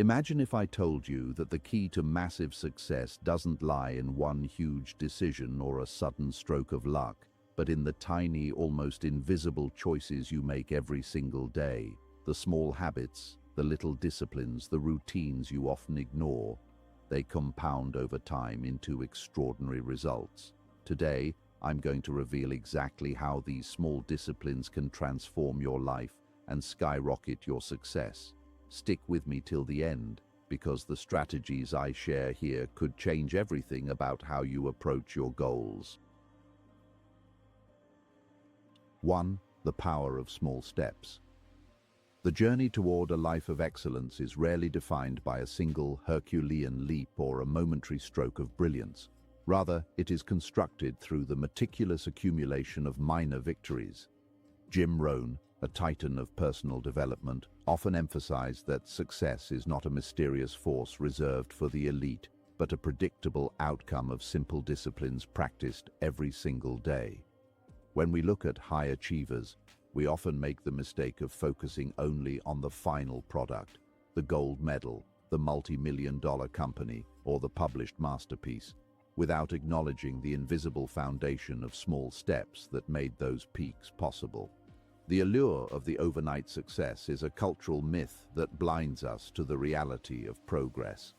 Imagine if I told you that the key to massive success doesn't lie in one huge decision or a sudden stroke of luck, but in the tiny, almost invisible choices you make every single day. The small habits, the little disciplines, the routines you often ignore. They compound over time into extraordinary results. Today, I'm going to reveal exactly how these small disciplines can transform your life and skyrocket your success. Stick with me till the end, because the strategies I share here could change everything about how you approach your goals. 1. The power of small steps. The journey toward a life of excellence is rarely defined by a single Herculean leap or a momentary stroke of brilliance. Rather, it is constructed through the meticulous accumulation of minor victories. Jim Rohn, a titan of personal development, often emphasized that success is not a mysterious force reserved for the elite, but a predictable outcome of simple disciplines practiced every single day. When we look at high achievers, we often make the mistake of focusing only on the final product, the gold medal, the multi-million-dollar company, or the published masterpiece, without acknowledging the invisible foundation of small steps that made those peaks possible. The allure of the overnight success is a cultural myth that blinds us to the reality of progress.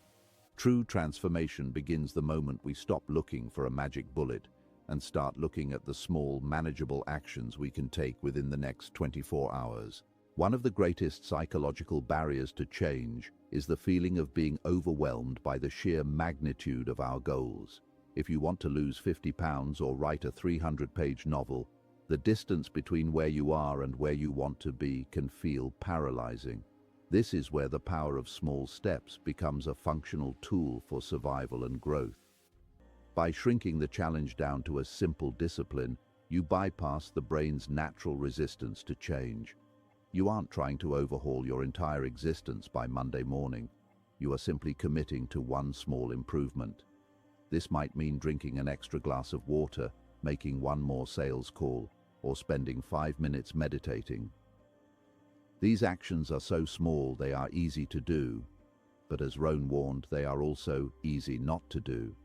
True transformation begins the moment we stop looking for a magic bullet and start looking at the small, manageable actions we can take within the next 24 hours. One of the greatest psychological barriers to change is the feeling of being overwhelmed by the sheer magnitude of our goals. If you want to lose 50 pounds or write a 300-page novel, the distance between where you are and where you want to be can feel paralyzing. This is where the power of small steps becomes a functional tool for survival and growth. By shrinking the challenge down to a simple discipline, you bypass the brain's natural resistance to change. You aren't trying to overhaul your entire existence by Monday morning. You are simply committing to one small improvement. This might mean drinking an extra glass of water, making one more sales call, or spending 5 minutes meditating. These actions are so small they are easy to do, but as Rohn warned, they are also easy not to do.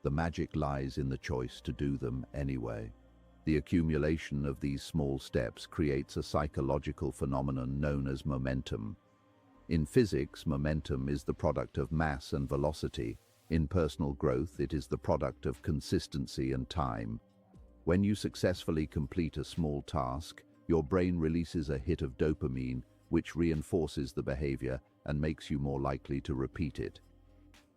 The magic lies in the choice to do them anyway. The accumulation of these small steps creates a psychological phenomenon known as momentum. In physics, momentum is the product of mass and velocity. In personal growth, it is the product of consistency and time. When you successfully complete a small task, your brain releases a hit of dopamine, which reinforces the behavior and makes you more likely to repeat it.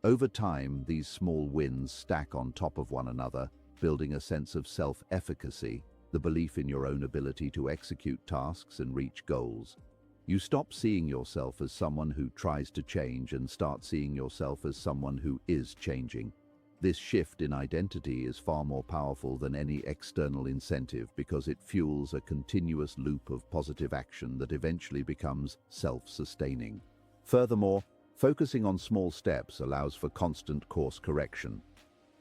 Over time, these small wins stack on top of one another, building a sense of self-efficacy, the belief in your own ability to execute tasks and reach goals. You stop seeing yourself as someone who tries to change and start seeing yourself as someone who is changing. This shift in identity is far more powerful than any external incentive because it fuels a continuous loop of positive action that eventually becomes self-sustaining. Furthermore, focusing on small steps allows for constant course correction.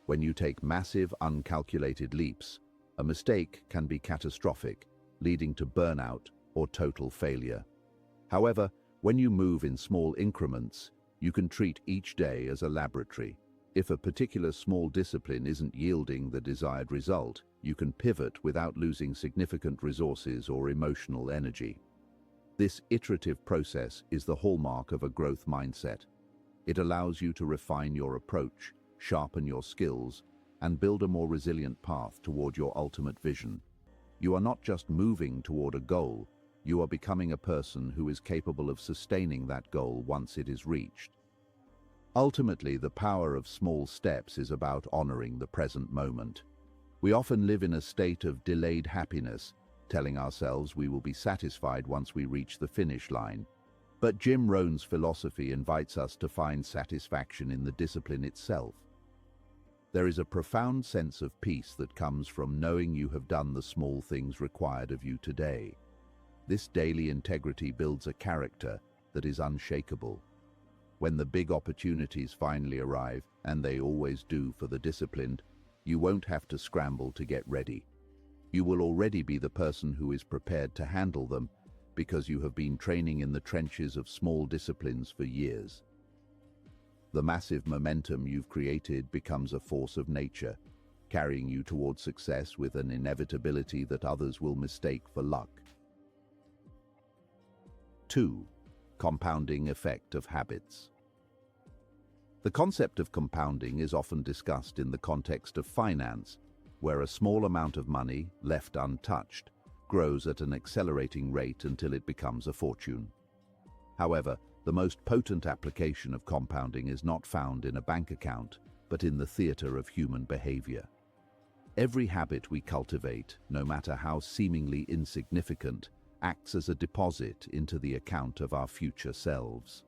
When you take massive, uncalculated leaps, a mistake can be catastrophic, leading to burnout or total failure. However, when you move in small increments, you can treat each day as a laboratory. If a particular small discipline isn't yielding the desired result, you can pivot without losing significant resources or emotional energy. This iterative process is the hallmark of a growth mindset. It allows you to refine your approach, sharpen your skills, and build a more resilient path toward your ultimate vision. You are not just moving toward a goal, you are becoming a person who is capable of sustaining that goal once it is reached. Ultimately, the power of small steps is about honoring the present moment. We often live in a state of delayed happiness, telling ourselves we will be satisfied once we reach the finish line. But Jim Rohn's philosophy invites us to find satisfaction in the discipline itself. There is a profound sense of peace that comes from knowing you have done the small things required of you today. This daily integrity builds a character that is unshakable. When the big opportunities finally arrive, and they always do for the disciplined, you won't have to scramble to get ready. You will already be the person who is prepared to handle them because you have been training in the trenches of small disciplines for years. The massive momentum you've created becomes a force of nature, carrying you towards success with an inevitability that others will mistake for luck. 2. Compounding effect of habits. The concept of compounding is often discussed in the context of finance, where a small amount of money, left untouched, grows at an accelerating rate until it becomes a fortune. However, the most potent application of compounding is not found in a bank account, but in the theater of human behavior. Every habit we cultivate, no matter how seemingly insignificant, acts as a deposit into the account of our future selves.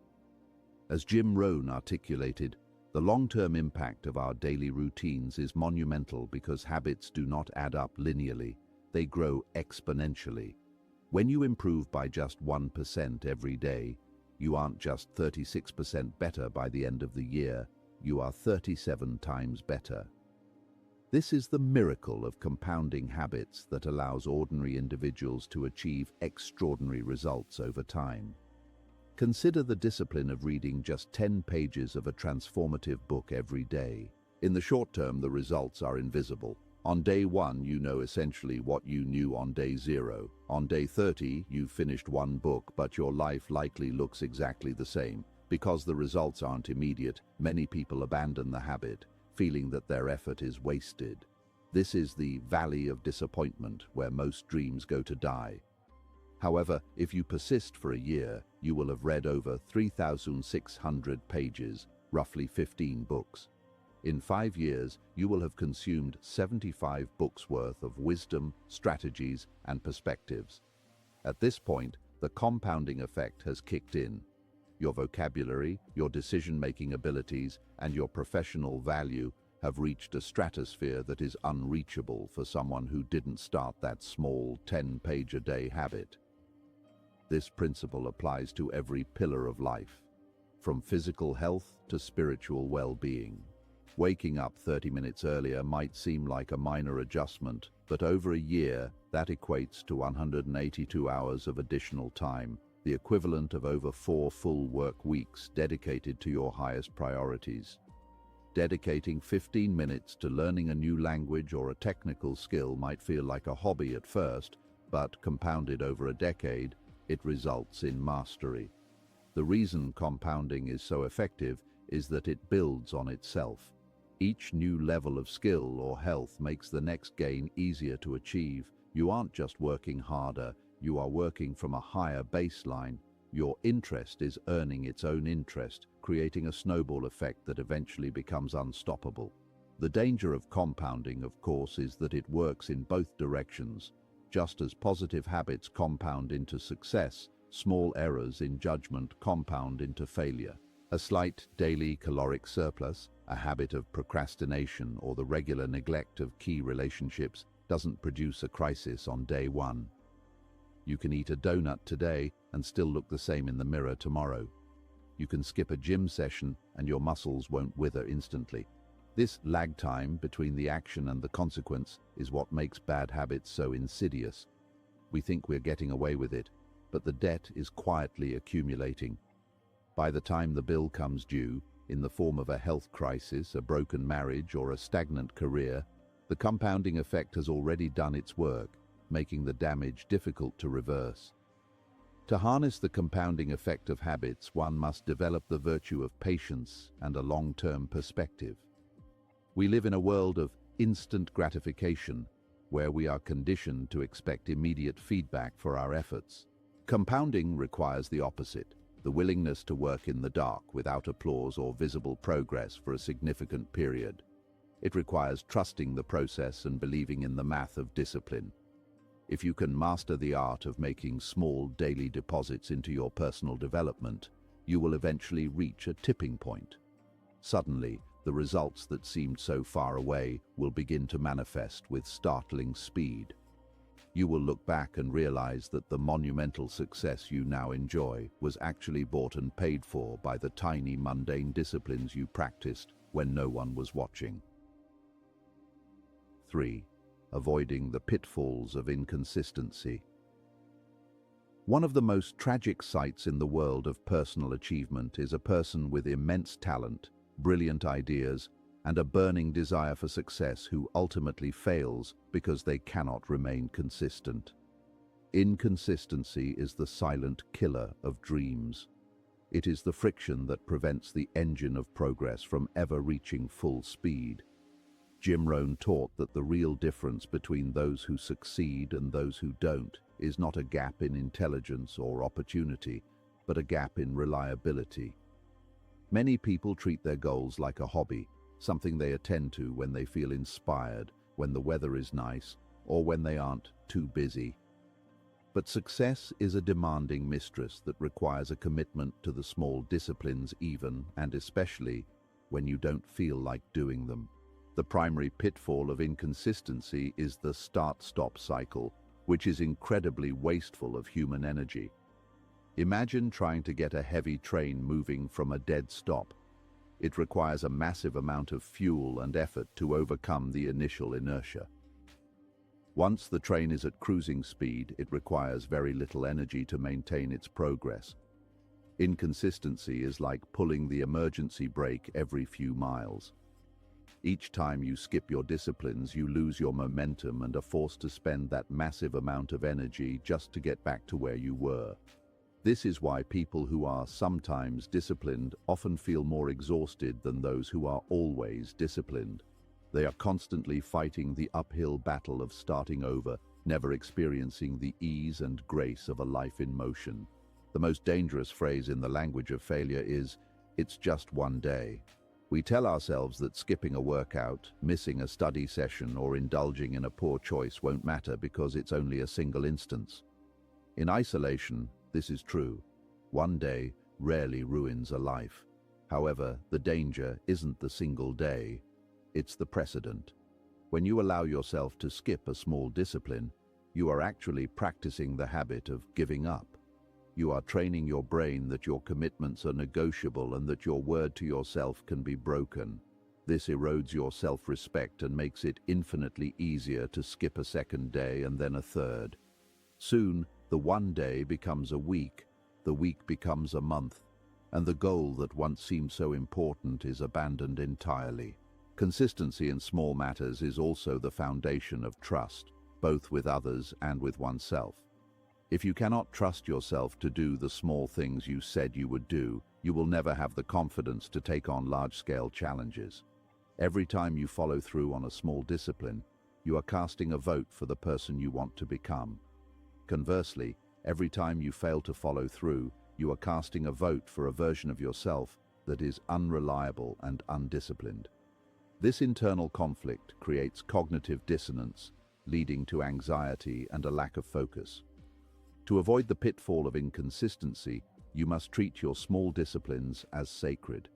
As Jim Rohn articulated, the long-term impact of our daily routines is monumental because habits do not add up linearly, they grow exponentially. When you improve by just 1% every day, you aren't just 36% better by the end of the year, you are 37 times better. This is the miracle of compounding habits that allows ordinary individuals to achieve extraordinary results over time. Consider the discipline of reading just 10 pages of a transformative book every day. In the short term, the results are invisible. On day 1, you know essentially what you knew on day 0. On day 30, you've finished one book, but your life likely looks exactly the same. Because the results aren't immediate, many people abandon the habit, feeling that their effort is wasted. This is the valley of disappointment where most dreams go to die. However, if you persist for a year, you will have read over 3,600 pages, roughly 15 books. In 5 years, you will have consumed 75 books worth of wisdom, strategies, and perspectives. At this point, the compounding effect has kicked in. Your vocabulary, your decision-making abilities, and your professional value have reached a stratosphere that is unreachable for someone who didn't start that small 10-page-a-day habit. This principle applies to every pillar of life, from physical health to spiritual well-being. Waking up 30 minutes earlier might seem like a minor adjustment, but over a year, that equates to 182 hours of additional time, the equivalent of over 4 full work weeks dedicated to your highest priorities. Dedicating 15 minutes to learning a new language or a technical skill might feel like a hobby at first, but compounded over a decade, it results in mastery. The reason compounding is so effective is that it builds on itself. Each new level of skill or health makes the next gain easier to achieve. You aren't just working harder, you are working from a higher baseline. Your interest is earning its own interest, creating a snowball effect that eventually becomes unstoppable. The danger of compounding, of course, is that it works in both directions. Just as positive habits compound into success, small errors in judgment compound into failure. A slight daily caloric surplus, a habit of procrastination, or the regular neglect of key relationships doesn't produce a crisis on day 1. You can eat a donut today and still look the same in the mirror tomorrow. You can skip a gym session and your muscles won't wither instantly. This lag time between the action and the consequence is what makes bad habits so insidious. We think we're getting away with it, but the debt is quietly accumulating. By the time the bill comes due, in the form of a health crisis, a broken marriage, or a stagnant career, the compounding effect has already done its work, making the damage difficult to reverse. To harness the compounding effect of habits, one must develop the virtue of patience and a long-term perspective. We live in a world of instant gratification, where we are conditioned to expect immediate feedback for our efforts. Compounding requires the opposite, the willingness to work in the dark without applause or visible progress for a significant period. It requires trusting the process and believing in the math of discipline. If you can master the art of making small daily deposits into your personal development, you will eventually reach a tipping point. Suddenly, the results that seemed so far away will begin to manifest with startling speed. You will look back and realize that the monumental success you now enjoy was actually bought and paid for by the tiny mundane disciplines you practiced when no one was watching. 3. Avoiding the pitfalls of inconsistency. One of the most tragic sights in the world of personal achievement is a person with immense talent, brilliant ideas, and a burning desire for success who ultimately fails because they cannot remain consistent. Inconsistency is the silent killer of dreams. It is the friction that prevents the engine of progress from ever reaching full speed. Jim Rohn taught that the real difference between those who succeed and those who don't is not a gap in intelligence or opportunity, but a gap in reliability. Many people treat their goals like a hobby, something they attend to when they feel inspired, when the weather is nice, or when they aren't too busy. But success is a demanding mistress that requires a commitment to the small disciplines even and especially when you don't feel like doing them. The primary pitfall of inconsistency is the start-stop cycle, which is incredibly wasteful of human energy. Imagine trying to get a heavy train moving from a dead stop. It requires a massive amount of fuel and effort to overcome the initial inertia. Once the train is at cruising speed, it requires very little energy to maintain its progress. Inconsistency is like pulling the emergency brake every few miles. Each time you skip your disciplines, you lose your momentum and are forced to spend that massive amount of energy just to get back to where you were. This is why people who are sometimes disciplined often feel more exhausted than those who are always disciplined. They are constantly fighting the uphill battle of starting over, never experiencing the ease and grace of a life in motion. The most dangerous phrase in the language of failure is, "It's just one day." We tell ourselves that skipping a workout, missing a study session, or indulging in a poor choice won't matter because it's only a single instance. In isolation, this is true. One day rarely ruins a life. However, the danger isn't the single day. It's the precedent. When you allow yourself to skip a small discipline, you are actually practicing the habit of giving up. You are training your brain that your commitments are negotiable and that your word to yourself can be broken. This erodes your self-respect and makes it infinitely easier to skip a second day and then a third. Soon, the one day becomes a week, the week becomes a month, and the goal that once seemed so important is abandoned entirely. Consistency in small matters is also the foundation of trust, both with others and with oneself. If you cannot trust yourself to do the small things you said you would do, you will never have the confidence to take on large-scale challenges. Every time you follow through on a small discipline, you are casting a vote for the person you want to become. Conversely, every time you fail to follow through, you are casting a vote for a version of yourself that is unreliable and undisciplined. This internal conflict creates cognitive dissonance, leading to anxiety and a lack of focus. To avoid the pitfall of inconsistency, you must treat your small disciplines as sacred.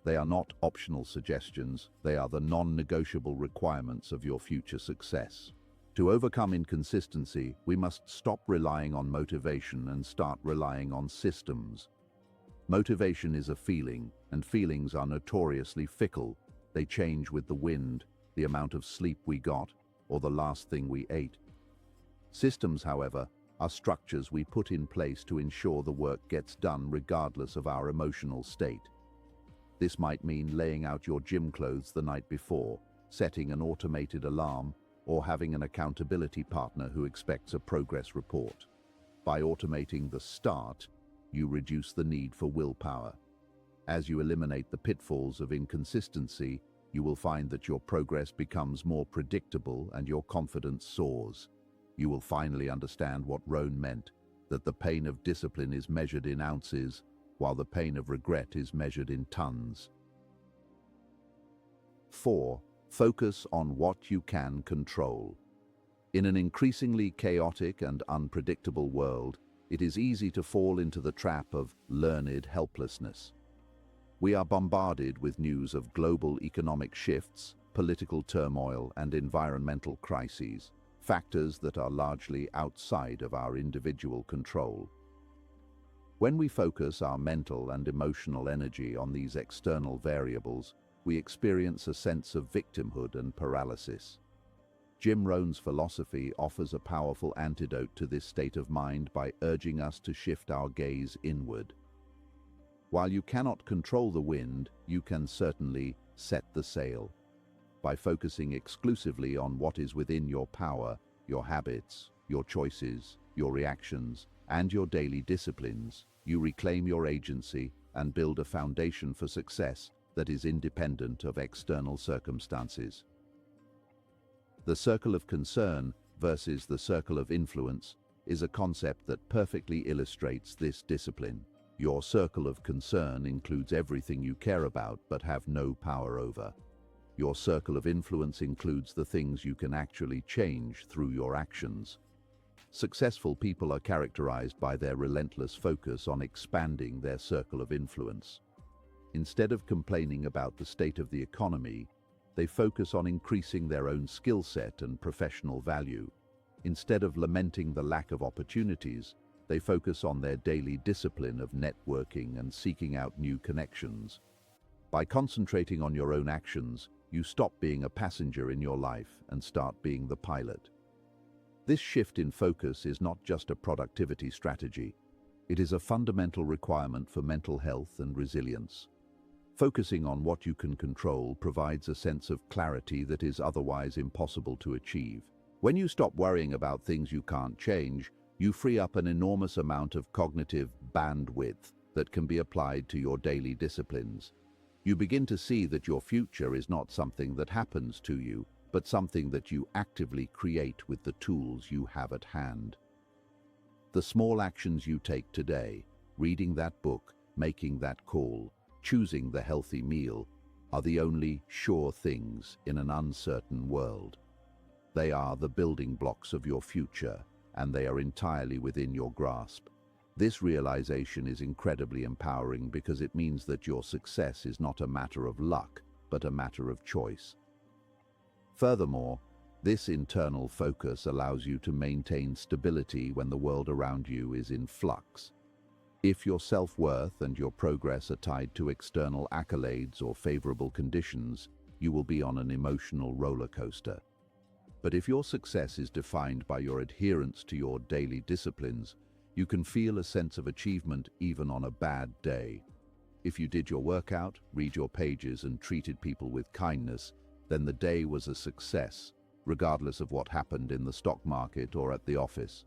They are not optional suggestions, they are the non-negotiable requirements of your future success. To overcome inconsistency, we must stop relying on motivation and start relying on systems. Motivation is a feeling, and feelings are notoriously fickle. They change with the wind, the amount of sleep we got, or the last thing we ate. Systems, however, are structures we put in place to ensure the work gets done regardless of our emotional state. This might mean laying out your gym clothes the night before, setting an automated alarm, or having an accountability partner who expects a progress report. By automating the start, you reduce the need for willpower. As you eliminate the pitfalls of inconsistency, you will find that your progress becomes more predictable and your confidence soars. You will finally understand what Rohn meant, that the pain of discipline is measured in ounces, while the pain of regret is measured in tons. 4. Focus on what you can control. In an increasingly chaotic and unpredictable world, it is easy to fall into the trap of learned helplessness. We are bombarded with news of global economic shifts, political turmoil, and environmental crises, factors that are largely outside of our individual control. When we focus our mental and emotional energy on these external variables, we experience a sense of victimhood and paralysis. Jim Rohn's philosophy offers a powerful antidote to this state of mind by urging us to shift our gaze inward. While you cannot control the wind, you can certainly set the sail. By focusing exclusively on what is within your power, your habits, your choices, your reactions, and your daily disciplines, you reclaim your agency and build a foundation for success that is independent of external circumstances. The circle of concern versus the circle of influence is a concept that perfectly illustrates this discipline. Your circle of concern includes everything you care about but have no power over. Your circle of influence includes the things you can actually change through your actions. Successful people are characterized by their relentless focus on expanding their circle of influence. Instead of complaining about the state of the economy, they focus on increasing their own skill set and professional value. Instead of lamenting the lack of opportunities, they focus on their daily discipline of networking and seeking out new connections. By concentrating on your own actions, you stop being a passenger in your life and start being the pilot. This shift in focus is not just a productivity strategy. It is a fundamental requirement for mental health and resilience. Focusing on what you can control provides a sense of clarity that is otherwise impossible to achieve. When you stop worrying about things you can't change, you free up an enormous amount of cognitive bandwidth that can be applied to your daily disciplines. You begin to see that your future is not something that happens to you, but something that you actively create with the tools you have at hand. The small actions you take today, reading that book, making that call, choosing the healthy meal, are the only sure things in an uncertain world. They are the building blocks of your future, and they are entirely within your grasp. This realization is incredibly empowering because it means that your success is not a matter of luck, but a matter of choice. Furthermore, this internal focus allows you to maintain stability when the world around you is in flux. If your self-worth and your progress are tied to external accolades or favorable conditions, you will be on an emotional roller coaster. But if your success is defined by your adherence to your daily disciplines, you can feel a sense of achievement even on a bad day. If you did your workout, read your pages, and treated people with kindness, then the day was a success, regardless of what happened in the stock market or at the office.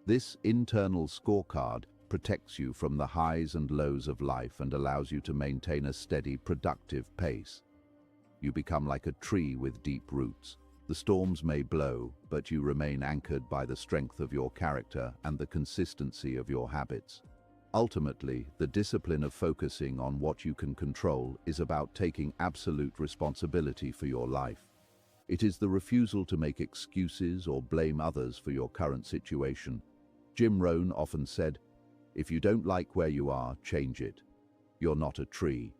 This internal scorecard protects you from the highs and lows of life and allows you to maintain a steady, productive pace. You become like a tree with deep roots. The storms may blow, but you remain anchored by the strength of your character and the consistency of your habits. Ultimately, the discipline of focusing on what you can control is about taking absolute responsibility for your life. It is the refusal to make excuses or blame others for your current situation. Jim Rohn often said, "If you don't like where you are, change it. You're not a tree."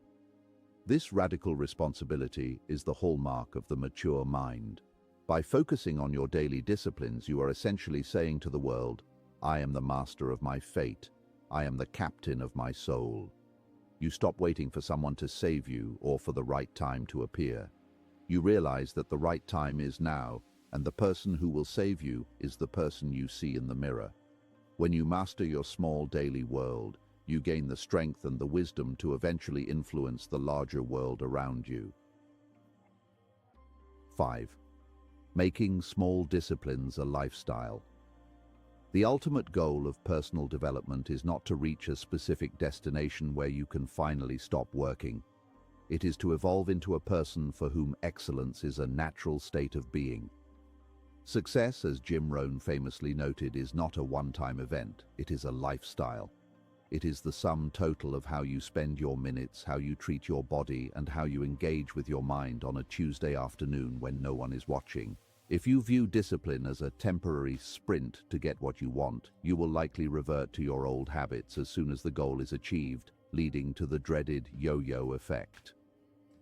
This radical responsibility is the hallmark of the mature mind. By focusing on your daily disciplines, you are essentially saying to the world, "I am the master of my fate. I am the captain of my soul." You stop waiting for someone to save you or for the right time to appear. You realize that the right time is now, and the person who will save you is the person you see in the mirror. When you master your small daily world, you gain the strength and the wisdom to eventually influence the larger world around you. 5. Making small disciplines a lifestyle. The ultimate goal of personal development is not to reach a specific destination where you can finally stop working. It is to evolve into a person for whom excellence is a natural state of being. Success, as Jim Rohn famously noted, is not a one-time event. It is a lifestyle. It is the sum total of how you spend your minutes, how you treat your body, and how you engage with your mind on a Tuesday afternoon when no one is watching. If you view discipline as a temporary sprint to get what you want, you will likely revert to your old habits as soon as the goal is achieved, leading to the dreaded yo-yo effect.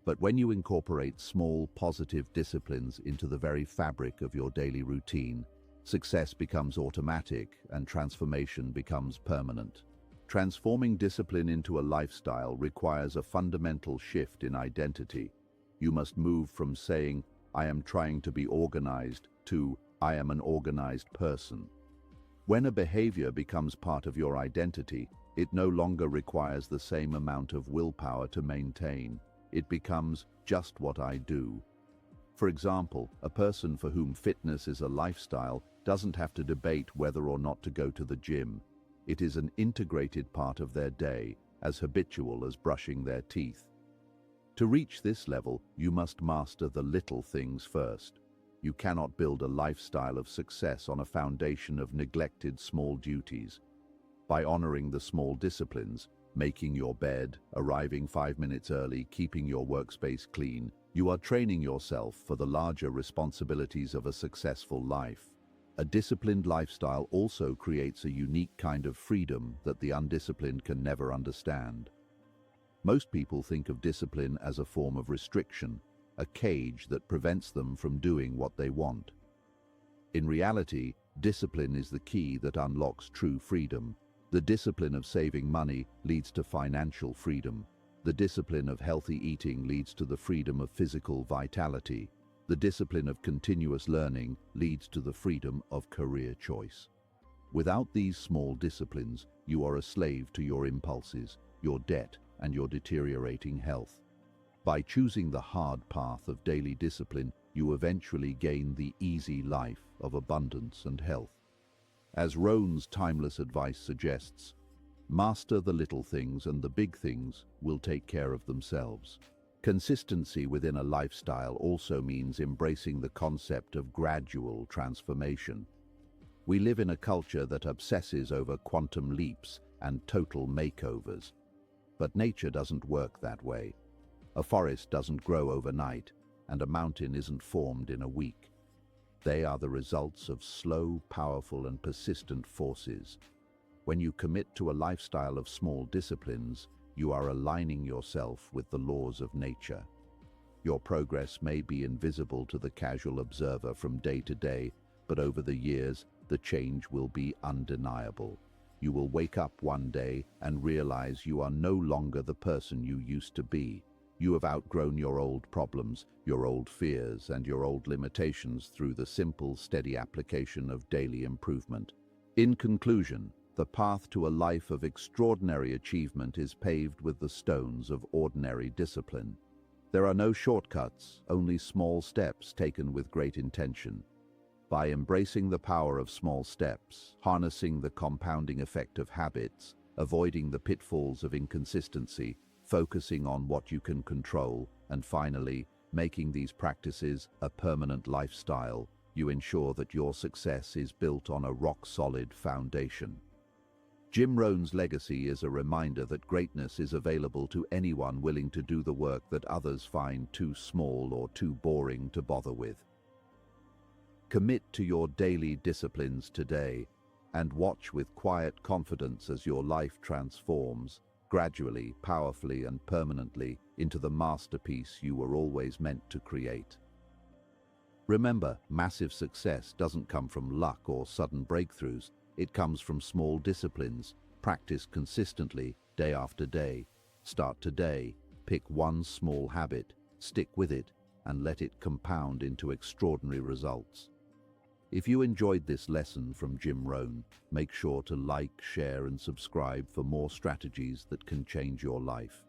But when you incorporate small, positive disciplines into the very fabric of your daily routine, success becomes automatic and transformation becomes permanent. Transforming discipline into a lifestyle requires a fundamental shift in identity. You must move from saying, "I am trying to be organized" to "I am an organized person." When a behavior becomes part of your identity, it no longer requires the same amount of willpower to maintain. It becomes just what I do. For example, a person for whom fitness is a lifestyle doesn't have to debate whether or not to go to the gym. It is an integrated part of their day, as habitual as brushing their teeth. To reach this level, you must master the little things first. You cannot build a lifestyle of success on a foundation of neglected small duties. By honoring the small disciplines, making your bed, arriving 5 minutes early, keeping your workspace clean, you are training yourself for the larger responsibilities of a successful life. A disciplined lifestyle also creates a unique kind of freedom that the undisciplined can never understand. Most people think of discipline as a form of restriction, a cage that prevents them from doing what they want. In reality, discipline is the key that unlocks true freedom. The discipline of saving money leads to financial freedom. The discipline of healthy eating leads to the freedom of physical vitality. The discipline of continuous learning leads to the freedom of career choice. Without these small disciplines, you are a slave to your impulses, your debt, and your deteriorating health. By choosing the hard path of daily discipline, you eventually gain the easy life of abundance and health. As Rohn's timeless advice suggests, master the little things and the big things will take care of themselves. Consistency within a lifestyle also means embracing the concept of gradual transformation. We live in a culture that obsesses over quantum leaps and total makeovers. But nature doesn't work that way. A forest doesn't grow overnight, and a mountain isn't formed in a week. They are the results of slow, powerful, and persistent forces. When you commit to a lifestyle of small disciplines, you are aligning yourself with the laws of nature. Your progress may be invisible to the casual observer from day to day, but over the years, the change will be undeniable. You will wake up one day and realize you are no longer the person you used to be. You have outgrown your old problems, your old fears, and your old limitations through the simple, steady application of daily improvement. In conclusion, the path to a life of extraordinary achievement is paved with the stones of ordinary discipline. There are no shortcuts, only small steps taken with great intention. By embracing the power of small steps, harnessing the compounding effect of habits, avoiding the pitfalls of inconsistency, focusing on what you can control, and finally, making these practices a permanent lifestyle, you ensure that your success is built on a rock-solid foundation. Jim Rohn's legacy is a reminder that greatness is available to anyone willing to do the work that others find too small or too boring to bother with. Commit to your daily disciplines today and watch with quiet confidence as your life transforms, gradually, powerfully, and permanently into the masterpiece you were always meant to create. Remember, massive success doesn't come from luck or sudden breakthroughs. It comes from small disciplines, practiced consistently, day after day. Start today, pick one small habit, stick with it, and let it compound into extraordinary results. If you enjoyed this lesson from Jim Rohn, make sure to like, share, and subscribe for more strategies that can change your life.